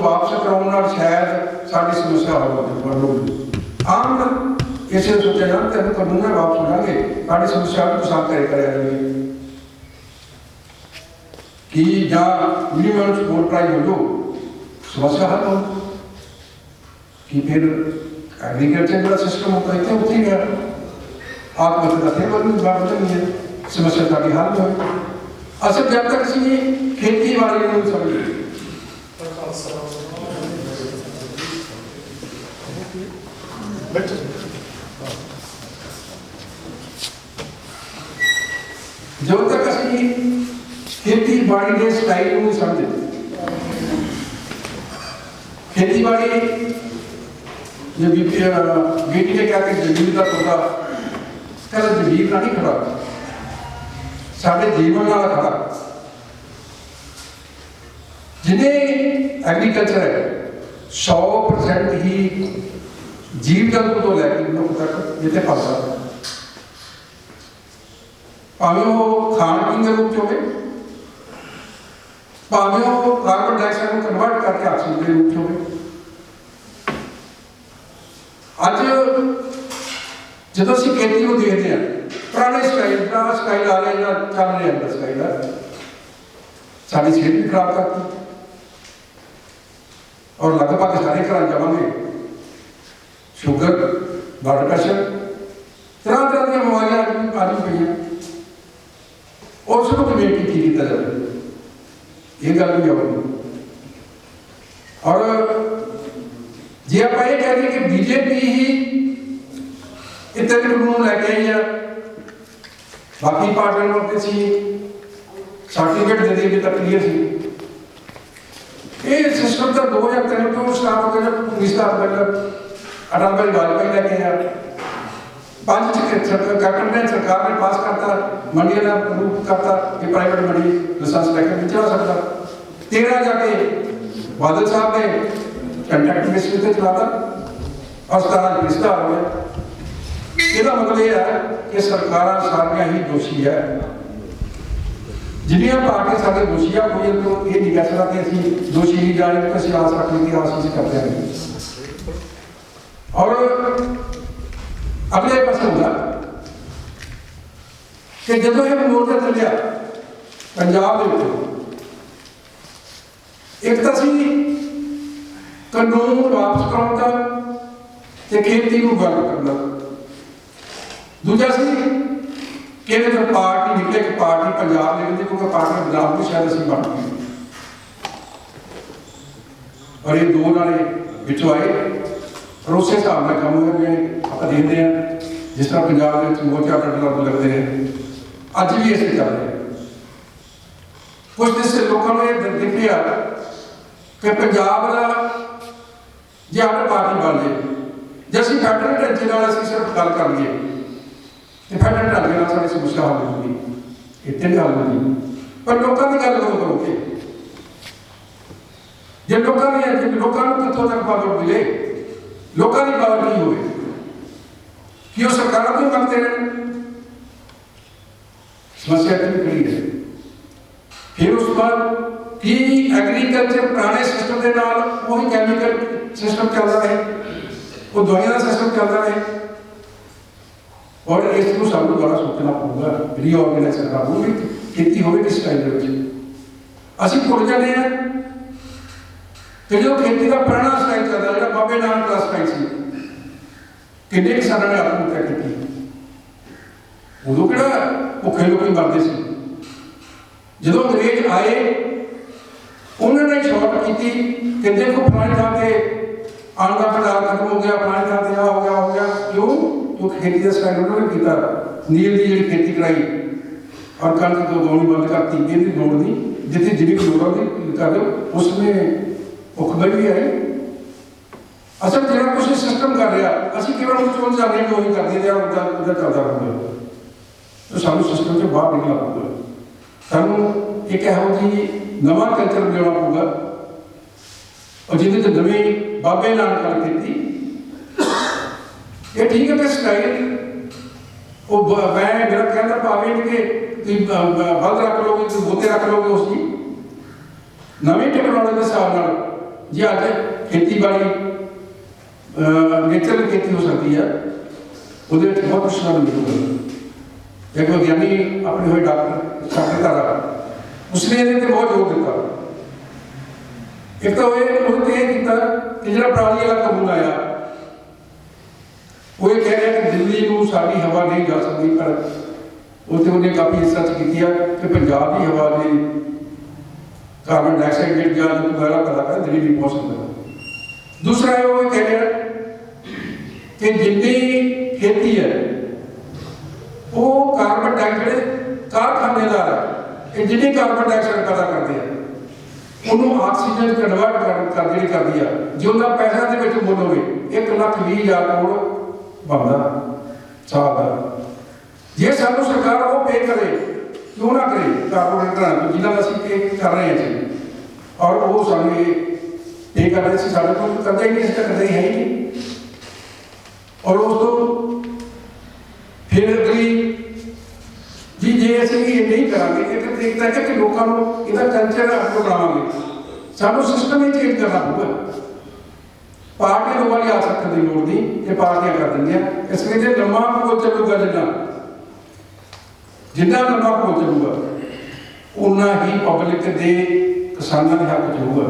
वापस कराने नाल शायद साडी समस्या बढ़ूगी। आम इसे सोचा जाए तेन कानून वापस हो जाएंगे, साड़ी समस्या भी साफ करेंगे कि या मिनिमम सपोर्ट प्राइस हो जो समस्या हल हो कि फिर एग्रीकल्चर का सिस्टम होता है इतने उठी गया आत्महत्या का फिर नहीं है, समस्या साड़ी हल हो। असल जब तक असी खेती बाड़ी समझे जब तक असी खेती बाड़ी के स्टाइल को समझे, खेती बाड़ी जो बेटी ने क्या जमीन का पौधा कल जमीन ना नहीं खड़ा, साढ़े जीवन नाल खड़ा। जिन्हें एग्रीकल्चर है 100% ही जीव जंतु तो लैके मनुख तक जिते फलता, भावें वो खाण पीन के रूप हो, भावें वो कार्बन डाइऑक्साइड को कन्वर्ट करके ऑक्सीजन के रूप हो। अज जो असीं खेती को देखते हैं पुराने स्टाइल आ रहा है चल रहा है स्टाइल साड़ी सेहत भी खराब करती और लगभग सारे घर जावे शुगर ब्लड प्रेशर तरह तरह की बीमारियां आज भी पई और उसको किमें ठीक किया जाए ये गल भी आएगी। और जे आप ये कह रहे कि बीजेपी ही इतने कानून लैके आई है, बाकी पार्टियों को सर्टिफिकेट दे दिए तक क्लीयर सी ये सिस्टम तो 2003 तो स्टार्ट हो गया जब पुलिस का अटल बिहारी वाजपेयी लैके आया, 5 कैबिनेट ने सरकार ने पास करता, मंडियों का रूप करता कि प्राइवेट मंडी लाइसेंस लैके नहीं चला सकता। 13 जाके बादल साहब ने कंट्रैक्ट बेसिस पर चलाता और 17 रिश्ता हो गया। इसका मतलब यह है कि सरकार सारिया ही दोषी है, जिन्हें पार्टी सारे दोषी है कोई तो ये नहीं कह सकता कि असं दोषी नहीं जाने तो असं आस रखने की आस करते हैं। और अगले पास होगा कि जो यह मोर्चा चलिया पंजाब एक तो कानून वापस कराता खेती को गल करना, दूजा सी कि जो पार्टी निकले कि पार्टी पंजाब लेवल की क्योंकि पार्टी पंजाब को शायद असं बन गई और ये दो नाले बिचों आए और उस हिसाब से काम हुए आप देखते हैं जिस तरह पंजाब में मोर्चा कटना लगते हैं अज भी ऐसे चल रहे हैं। कुछ जिससे लोगों ने दिख लिया कि पंजाब का जे आप पार्टी बन जाए जो असं फैडरल ढांचे अं सिर्फ गल कर लिए तो फैडरल ढांचे सारी समस्या हल होगी, इतने गल होगी पर लोगों की गल कदों करोगे जो लोगों कितों तक पावर मिले, लोगों की पावर की हो कि वो सरकारों को मंगते रहे, समस्या इतनी खड़ी है। फिर उस बाद कि एग्रीकल्चर पुराने सिस्टम के नाल वही कैमिकल सिस्टम चलता रहे, वो दवाइयां का सिस्टम चलता रहे और इसको सानू दोबारा सोचना पड़ेगा, रीऑर्गेनाइज करना पड़ेगा खेती होगी किस टाइम के असं भुल जाते हैं कि जो खेती का पुराना स्टाइल चलता है बाबे नानक का स्टाइल से किन्ने किसानों ने आत्महत्या की, उदों कि भुखे लोग मरते थे। जो अंग्रेज आए उन्होंने शॉर्ट की कि देखो फलानी थां से आन का भंडार खत्म हो गया, फलानी थां से हो गया क्यों जो खेती का स्टाइल उन्होंने किया नील की जी खेती कराई और कणक तो उगानी बंद करती, ये लोड़ नहीं जितनी जिन्नी लोड़ कर दो उसमें भुखमरी भी आई। असल जो कुछ सिस्टम कर रहा असं केवल चुन जाने को ही करते हैं उधर चलता रहूगा तो सानू सिस्टम से बाहर निकलना पड़ेगा, सानू एक यहो जी नवा कल्चर लेना पड़ेगा और जिन्हें नवी बाबे नानक गल की ये ठीक है कि स्टाइल वो मैं मेरा कहना भावे नहीं कि बल रख लोगे बोते रख लोगे उसकी नवी टेक्नोलॉजी के हिसाब जी अज खेतीबाड़ी नेचुरल खेती हो सकती है, वो बहुत कुछ मिलूगा। एक विज्ञानी अपने हुए डॉक्टर साक्षरता उसने ये बहुत जोर दिता। एक तो ये किया कि जो पराली वाला कानून आया वो ये कह रहा है कि दिल्ली में साड़ी हवा नहीं जा सकती, पर उसने उन्हें काफ़ी रिसर्च की कि पंजाब की हवा की कार्बन डाइऑक्साइड जो वगैरह पैदा कर दिल्ली नहीं पहुँच सकता। दूसरा है वो कह रहा कि जितनी खेती है वो कार्बन डाइऑक्साइड कारखानेदार है, जितनी कार्बन डाइऑक्साइड पैदा करते हैं उन्होंने ऑक्सीजन कन्वर्ट कर दिया जो उनका पैसा के मुल हो 1,20,000 करोड़ बनता साल का। जे सानू सरकार वो पे करे क्यों ना करे कारपोरेटर जिन्होंने असं पे कर रहे हैं और वो सामने पे कर रहे साढ़े को करते ही नहीं, इसका करते ही है ही नहीं। और उस तो फिर अगली जी जे असं ये नहीं करांगे एक देखता है कि लोगों को इहदा कल्चर आपको बनावांगे सानू सिस्टम ही चेंज करना होगा। पार्टी लोगों की आ सकने की लोड़ नहीं, ये पार्टियां कर देंगे। इसलिए जो लम्बा को चलूगा जिन्ना लम्बा को चलूगा उन्ना ही पब्लिक के किसानों के हक च होगा।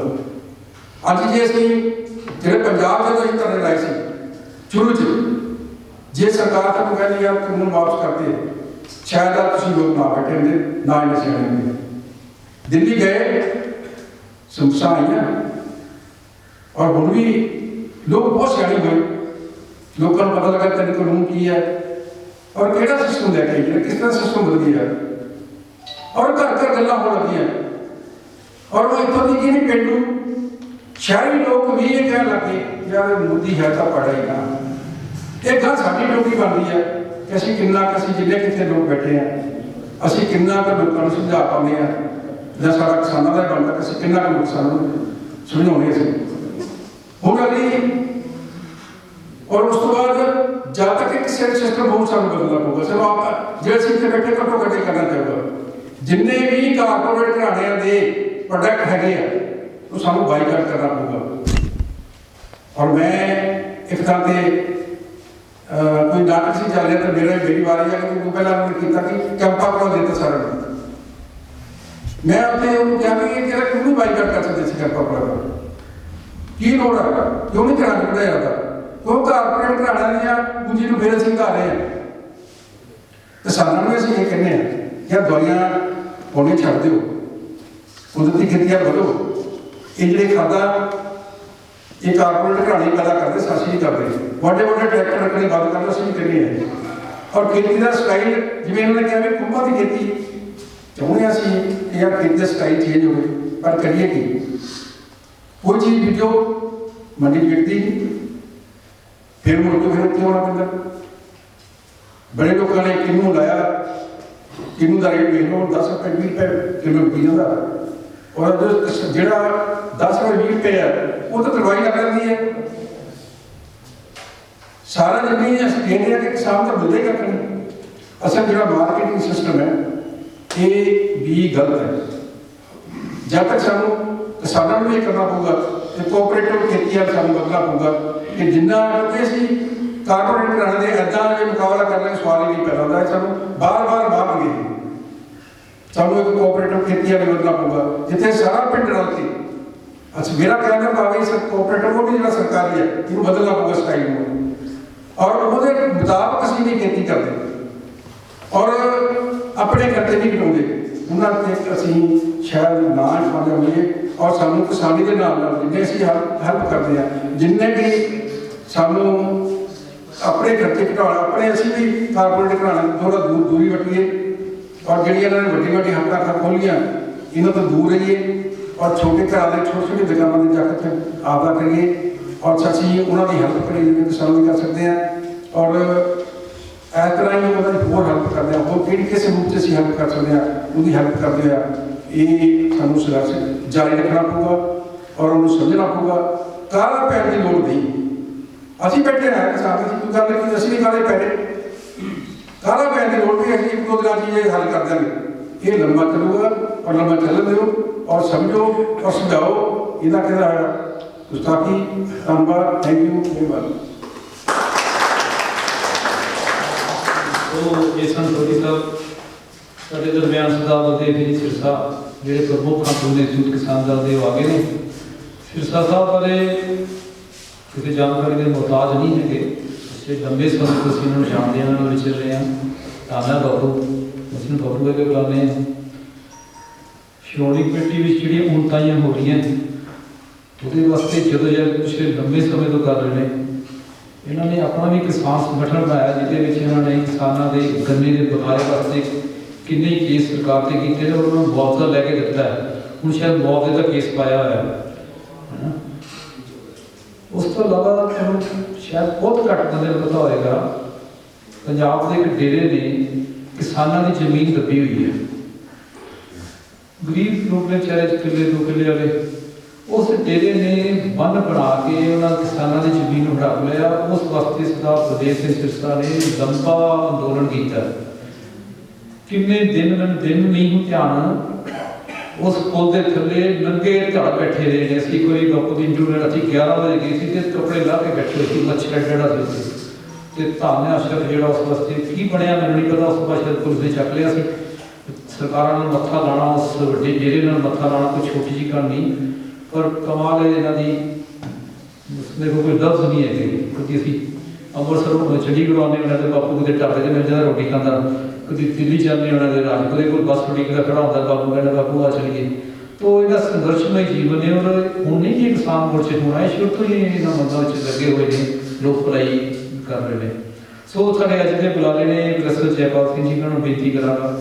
अज जे असं जो पंजाब जो अं धरने लाए थे शुरू च जे सरकार तक कहती यार कानून वापस करते शायद तुम लोग ना बैठे होंगे ना इन्ने सियाने होंगे। दिल्ली गए समस्या आई और हुण भी लोग बहुत सियाने हुए, लोगों को पता लगा तेन कानून की है और केड़ा सिस्टम लैके आई किस तरह सिस्टम बदल गया और घर घर गल्लां हो लगी और वो इतों की कि नहीं पेंडू शहरी लोग भी ये कह लगे यार मोदी है तो पढ़ा ही ना। एक गल साडी ड्यूटी बनती है कि असीं किन्ना असीं जिन्ने कितने लोग बैठे हैं असीं किन्ना क लोगों को समझा पाते हैं या सारा किसानों का बनता कि असीं किन्ना क लोग किसानों समझाने असीं हुण अगली। और उस तो बाद जब तक एक सिस्टम बहुत सारा बदलना पड़ेगा। चलो आप जो असीं इत्थे बैठे घट्टो घट्ट करना चाहिए जिन्ने भी कारपोरेट घराणियां दे प्रोडक्ट हैगे तो सानू बाईकाट करना पड़ेगा। और मैं एक तरह से कोई नाटक से चल रहा तो मेरी बारी है कि पहला उन्होंने किया कि कैंपा करा देता सारा मैं अपने क्या क्यों नहीं बाईकाट कर सकते कैंपा करा की लोड़ है क्यों नहीं करा कढ़ाया जाता क्यों कारपोरेट घराणियां पूंजी को फिर असीं घा रहे हैं किसानों में असीं ये कहने यार दवाइयां पाने छड्ड दिओ कुदरती खेतियां बदो ये जिहड़े खादा ये कारपोरेट घराणे पैदा करते असीं नहीं करते बड़े बड़े ट्रैक्टर रखने बंद करते असीं नहीं करनी है। और खेती का स्टाइल जिवें उन्होंने कहा भी कुंभा की खेती चाहुंदे असीं यार खेती का स्टाइल चेंज हो पर करिए की कोई चीज़ बीजो मंडी विकती फिर मुड़ के फिर उत्ते होना पैंदा। बड़े लोगों ने किन्नू लाया किन्नू का रेट वेख लो 10 रुपए 20 रुपए किलो बिकी जाता और जो जोड़ा 10 रुपए 20 रुपए है वो तो दवाई लग जाती है सारा जिम्मे असं कहते हैं कि किसान तो मिलते ही कख असल जो मार्केटिंग सिस्टम है ये भी गलत है। जब तक सानू किसानों को भी करना पड़ेगा तो कोऑपरेटिव खेती सानू बदलना पड़ेगा कि जिन्ना क्योंकि असीं कारपोरेट घराणे दे इदां जे मुकाबला करने का सवाल ही नहीं पैदा होता सानू बार बार बाहर गए सानू एक कोऑपरेटिव खेती वाले बदलना पड़ेगा जिथे सारा पिंड रल के अच्छा मेरा कहने का भाव है कोऑपरेटिव वो भी जो सरकारी है इन्हें बदलना पड़ेगा स्टाइल में और वो मुताबिक असीं नहीं खेती करते और अपने खर्चे नहीं घटाते उन्होंने असीं शायद ना खाने होइए और सानू किसानी के नाल जिन्ने असीं हैल्प करते हैं जिन्ने भी सानू अपने खर्चे घटाने अपने असीं भी कारपोरेट घराणे थोड़ा दूरी वटीए और जी इन्होंने वड्डी वड्डी हट्टा खोलियां इन्हों तो दूर रहिए और छोटे घर के छोटी छोटी दुकानों में जाकर आपदा करिए और असीं उन्होंने हेल्प करिए जिन्हें किसान कर सकते हैं और इस तरह ही उन्होंने होर हेल्प करते हैं होर कि किस रूप से हेल्प कर सकते हैं उनकी हेल्प करते हैं ये सानू संघर्ष जारी रखना पड़ेगा और उन्होंने समझना पड़ेगा काला पैन की लोड़ नहीं असीं बैठे हैं किसान की कोई गल नहीं असीं नहीं काले पैने काला पैन की लोड़ नहीं असीं एक दो दिन चीज़ हल कर देंगे ये लंबा चलूगा और लंबा चलन दो और समझो और समझाओ इहदा कहना गुस्ताखी। धन्यवाद, थैंक यू वेरी मच। तो ये सन सोढ़ी साहब साढ़े दरम्यान सरदार बलदेव जी सिरसा ਜਿਹੜੇ ਪ੍ਰਮੁੱਖ ਖਾਤੂ ਨੇ ਯੂਥ ਕਿਸਾਨ ਦਲ ਦੇ ਆ ਗਏ ਨੇ। ਸਿਰਸਾ ਸਾਹਿਬ ਬਾਰੇ ਕਿਤੇ ਜਾਣਕਾਰੀ ਦੇ ਮੁਹਤਾਜ ਨਹੀਂ ਹੈਗੇ, ਪਿਛਲੇ ਲੰਬੇ ਸਮੇਂ ਤੋਂ ਅਸੀਂ ਇਹਨਾਂ ਨੂੰ ਜਾਣਦੇ ਹਾਂ, ਨਾਲ ਵਿਚਰ ਰਹੇ ਹਾਂ। ਤਾਨਾ ਬਾਬੂ, ਅਸੀਂ ਨੂੰ ਬਾਬੂ ਦੇ ਬੁਲਾਉਂਦੇ ਹਾਂ। ਸ਼੍ਰੋਮਣੀ ਕਮੇਟੀ ਵਿੱਚ ਜਿਹੜੀਆਂ ਉਣਤਾਈਆਂ ਹੋ ਰਹੀਆਂ ਉਹਦੇ ਵਾਸਤੇ ਜਦੋਂ ਪਿਛਲੇ ਲੰਬੇ ਸਮੇਂ ਤੋਂ ਕਰ ਰਹੇ ਨੇ। ਇਹਨਾਂ ਨੇ ਆਪਣਾ ਵੀ ਕਿਸਾਨ ਸੰਗਠਨ ਬਣਾਇਆ ਜਿਹਦੇ ਵਿੱਚ ਇਹਨਾਂ ਨੇ ਕਿਸਾਨਾਂ ਦੇ ਗੰਨੇ ਦੇ ਬਕਾਏ ਵਾਸਤੇ ਕਿੰਨੇ ਕੇਸ ਸਰਕਾਰ ਤੇ ਕੀਤੇ ਨੇ, ਉਹਨਾਂ ਨੂੰ ਮੁਆਵਜ਼ਾ ਲੈ ਕੇ ਦਿੱਤਾ ਹੈ। ਹੁਣ ਸ਼ਾਇਦ ਮੁਆਵਜ਼ੇ ਦਾ ਕੇਸ ਪਾਇਆ ਹੋਇਆ ਹੈ। ਉਸ ਤੋਂ ਇਲਾਵਾ ਤੁਹਾਨੂੰ ਸ਼ਾਇਦ ਬਹੁਤ ਘੱਟ ਬੰਦੇ ਨੂੰ ਪਤਾ ਹੋਏਗਾ, ਪੰਜਾਬ ਦੇ ਇੱਕ ਡੇਰੇ ਨੇ ਕਿਸਾਨਾਂ ਦੀ ਜ਼ਮੀਨ ਦੱਬੀ ਹੋਈ ਹੈ। ਗਰੀਬ ਲੋਕ ਨੇ ਚਾਰੇ ਕਿੱਲੇ 2 ਕਿੱਲੇ ਵਾਲੇ, ਉਸ ਡੇਰੇ ਨੇ ਬੰਨ ਬਣਾ ਕੇ ਉਹਨਾਂ ਕਿਸਾਨਾਂ ਦੀ ਜ਼ਮੀਨ ਨੂੰ ਹੜਪ ਲਿਆ। ਉਸ ਵਾਸਤੇ ਸਰਦਾਰ ਬਲਦੇਵ ਸਿੰਘ ਸਿਰਸਾ ਨੇ ਲੰਬਾ ਅੰਦੋਲਨ ਕੀਤਾ। ਕਿੰਨੇ ਦਿਨ ਨਹੀਂ ਹੋ ਧਿਆਨ ਉਸ ਪੁਲ ਦੇ ਥੱਲੇ ਨੰਗੇ ਝੜ ਬੈਠੇ ਰਹੇ ਨੇ। ਅਸੀਂ ਕੋਈ ਬਾਪੂ ਦੀ ਇੰਟਰਵਿਊ ਰਾਤੀ 11 ਵਜੇ ਗਈ ਸੀ ਤੇ ਕੱਪੜੇ ਲਾ ਕੇ ਬੈਠੇ ਸੀ, ਮੱਛਰ ਜਿਹੜਾ ਸੀ ਤੇ ਧਾਨੇ ਅਸ਼ਰਫ ਜਿਹੜਾ ਉਸ ਵਾਸਤੇ ਕੀ ਬਣਿਆ ਮੈਨੂੰ ਨਹੀਂ ਪਤਾ। ਉਸ ਤੋਂ ਬਾਅਦ ਸ਼ਾਇਦ ਪੁਲਿਸ ਨੇ ਚੱਕ ਲਿਆ ਸੀ। ਸਰਕਾਰਾਂ ਨਾਲ ਮੱਥਾ ਲਾਣਾ, ਉਸ ਵੱਡੇ ਡੇਰੇ ਨਾਲ ਮੱਥਾ ਲਾਣਾ ਕੋਈ ਛੋਟੀ ਜਿਹੀ ਗੱਲ ਨਹੀਂ। ਪਰ ਕਮਾਲ ਹੈ ਇਹਨਾਂ ਦੀ, ਦੇਖੋ ਕੋਈ ਲਫ਼ਜ਼ ਨਹੀਂ ਹੈ ਕਿਉਂਕਿ ਅਸੀਂ ਅੰਮ੍ਰਿਤਸਰੋਂ ਚੰਡੀਗੜ੍ਹ ਆਉਂਦੇ ਉਹਨਾਂ ਦੇ ਬਾਪੂ ਦੇ ਢਾਬੇ 'ਤੇ ਮਿਲ ਜਾਂਦਾ ਰੋਟੀ ਖਾਂਦਾ, ਕਦੀ ਦਿੱਲੀ ਜਾਂਦੇ ਉਹਨਾਂ ਦੇ ਰਾਜ ਉਹਦੇ ਕੋਲ ਬੱਸ ਰੋਟੀ ਦਾ ਖੜਾ ਹੁੰਦਾ, ਬਾਪੂ ਕਹਿੰਦਾ ਬਾਪੂ ਆ ਚਲੀਏ। ਤੋ ਇਹਦਾ ਸੰਘਰਸ਼ਮਈ ਜੀਵਨ ਹੈ। ਔਰ ਹੁਣ ਨਹੀਂ ਕਿ ਕਿਸਾਨ ਮੋਰਚੇ ਹੋਣਾ ਹੈ, ਸ਼ੁਰੂ ਤੋਂ ਹੀ ਇਹਨਾਂ ਮੰਗਾਂ ਵਿੱਚ ਲੱਗੇ ਹੋਏ ਨੇ, ਲੋਕ ਭਲਾਈ ਕਰ ਰਹੇ ਨੇ। ਸੋ ਸਾਡੇ ਅੱਜ ਦੇ ਬੁਲਾਰੇ ਨੇ ਪ੍ਰੋਫੈਸਰ ਜੈਪਾਲ ਸਿੰਘ ਜੀ, ਇਹਨਾਂ ਨੂੰ ਬੇਨਤੀ ਕਰਾਂਗਾ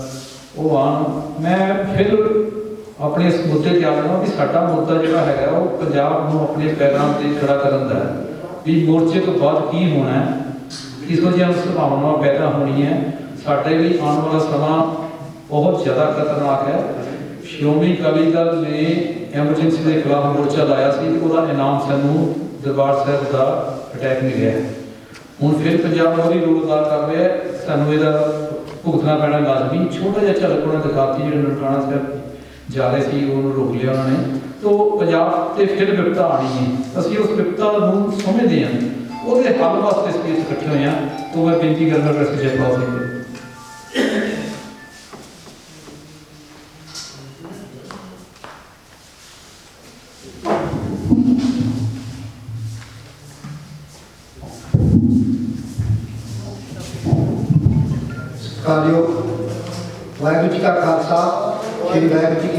ਉਹ ਆਉਣ। ਮੈਂ ਫਿਰ ਆਪਣੇ ਇਸ ਮੁੱਦੇ ਤੇ ਆ ਜਾਵਾਂ ਕਿ ਸਾਡਾ ਮੁੱਦਾ ਜਿਹੜਾ ਹੈਗਾ ਉਹ ਪੰਜਾਬ ਨੂੰ ਆਪਣੇ ਪੈਰਾਂ 'ਤੇ ਖੜਾ ਕਰਨ ਦਾ ਹੈ ਵੀ ਮੋਰਚੇ ਤੋਂ ਬਾਅਦ ਕੀ ਹੋਣਾ ਹੈ, ਕਿਹੋ ਜਿਹੀਆਂ ਸੰਭਾਵਨਾਵਾਂ ਪੈਦਾ ਹੋਣੀਆਂ। ਸਾਡੇ ਲਈ ਆਉਣ ਵਾਲਾ ਸਮਾਂ ਬਹੁਤ ਜ਼ਿਆਦਾ ਖਤਰਨਾਕ ਹੈ। ਸ਼੍ਰੋਮਣੀ ਅਕਾਲੀ ਦਲ ਨੇ ਐਮਰਜੈਂਸੀ ਦੇ ਖਿਲਾਫ ਮੋਰਚਾ ਲਾਇਆ ਸੀ ਤੇ ਉਹਦਾ ਇਨਾਮ ਸਾਨੂੰ ਦਰਬਾਰ ਸਾਹਿਬ ਦਾ ਅਟੈਕ ਮਿਲਿਆ। ਹੁਣ ਫਿਰ ਪੰਜਾਬ ਉਹਦੀ ਰੋਲ ਅਦਾ ਕਰ ਰਿਹਾ, ਸਾਨੂੰ ਇਹਦਾ ਭੁਗਤਣਾ ਪੈਣਾ ਲਾਜ਼ਮੀ। ਛੋਟਾ ਜਿਹਾ ਝਲਕ ਉਹਨਾਂ ਦਿਖਾਤੀ, ਜਿਹੜੇ ਨਨਕਾਣਾ ਸਾਹਿਬ ਜਾ ਰਹੇ ਸੀ ਉਹਨੂੰ ਰੋਕ ਲਿਆ ਉਹਨਾਂ ਨੇ। ਤੋ ਪੰਜਾਬ ਤੇ ਫਿਰ ਵਿਪਤਾ ਆਣੀ ਹੈ। ਅਸੀਂ ਉਸ ਵਿਪਤਾ ਨੂੰ ਸਮਝਦੇ ਹਾਂ, ਉਹਦੇ ਹੱਲ ਵਾਸਤੇ ਇਸ ਵਿੱਚ ਇਕੱਠੇ ਹੋਏ ਹਾਂ। ਤੋ ਮੈਂ ਬੇਨਤੀ ਕਰਦਾ ਪ੍ਰੋਫੈਸਰ ਜੈਪਾਲ ਸਿੰਘ ਜੀ। वाहिगुरू जी का खालसा, श्री वाहिगुरू जी